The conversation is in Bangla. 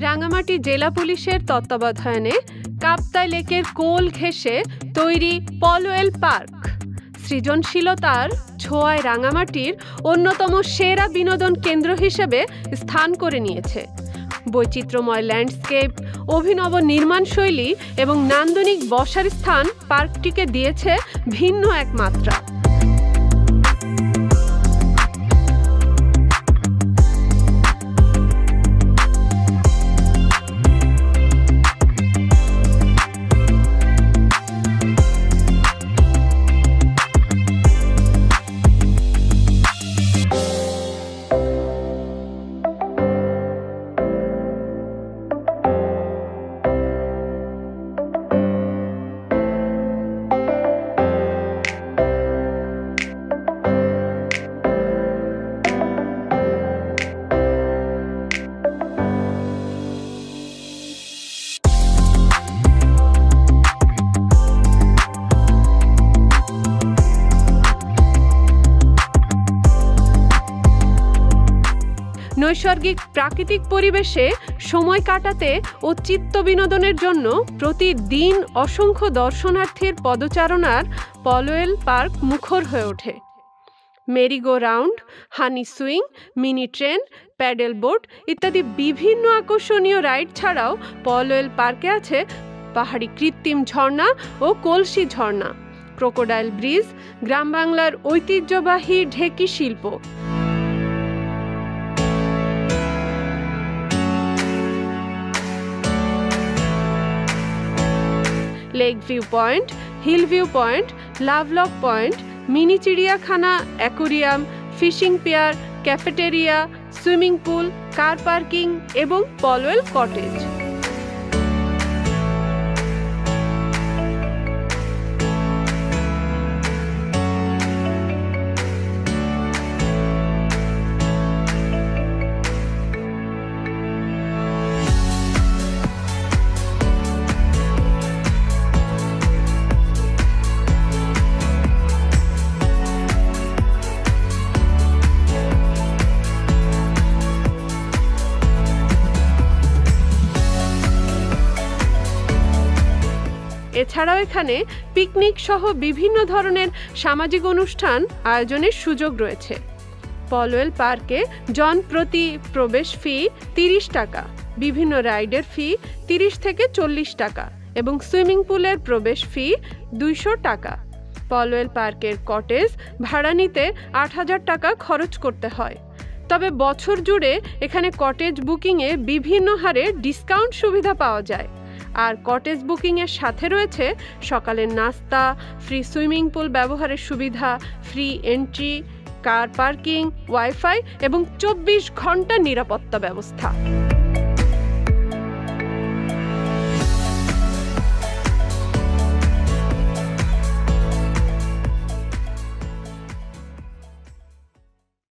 রাঙামাটি জেলা পুলিশের তত্ত্বাবধানে কাপ্তাই লেকের কোল ঘেঁষে তৈরি পলওয়েল পার্ক সৃজনশীলতার ছোঁয়ায় রাঙামাটির অন্যতম সেরা বিনোদন কেন্দ্র হিসেবে স্থান করে নিয়েছে। বৈচিত্র্যময় ল্যান্ডস্কেপ, অভিনব নির্মাণশৈলী এবং নান্দনিক বসার স্থান পার্কটিকে দিয়েছে ভিন্ন এক মাত্রা। নৈসর্গিক প্রাকৃতিক পরিবেশে সময় কাটাতে ও চিত্ত বিনোদনের জন্য প্রতিদিন অসংখ্য দর্শনার্থীর পদচারণার পলওয়েল পার্ক মুখর হয়ে ওঠে। মেরিগো রাউন্ড, হানি swing, mini train, pedal boat ইত্যাদি বিভিন্ন আকর্ষণীয় রাইড ছাড়াও পলওয়েল পার্কে আছে পাহাড়ি কৃত্রিম ঝর্ণা ও কলসি ঝর্ণা, ক্রোকোডাইল ব্রিজ, গ্রাম বাংলার ঐতিহ্যবাহী ঢেকি শিল্প, lake view point, hill view point, love lock point, mini চিড়িয়াখানা, aquarium, fishing pier, cafeteria, swimming pool, car parking এবং পলওয়েল কটেজ। এছাড়াও এখানে পিকনিক সহ বিভিন্ন ধরনের সামাজিক অনুষ্ঠান আয়োজনের সুযোগ রয়েছে। পলওয়েল পার্কে জন প্রতি প্রবেশ ফি 30 টাকা, বিভিন্ন রাইডের ফি 30 থেকে 40 টাকা এবং সুইমিং পুলের প্রবেশ ফি 200 টাকা। পলওয়েল পার্কের কটেজ ভাড়া নিতে 8000 টাকা খরচ করতে হয়। তবে বছর জুড়ে এখানে কটেজ বুকিংয়ে বিভিন্ন হারে ডিসকাউন্ট সুবিধা পাওয়া যায়। আর কটেজ বুকিংয়ের সাথে রয়েছে সকালের নাস্তা, ফ্রি সুইমিং পুল ব্যবহারের সুবিধা, free entry, car parking, wifi এবং 24 ঘন্টা নিরাপত্তা ব্যবস্থা।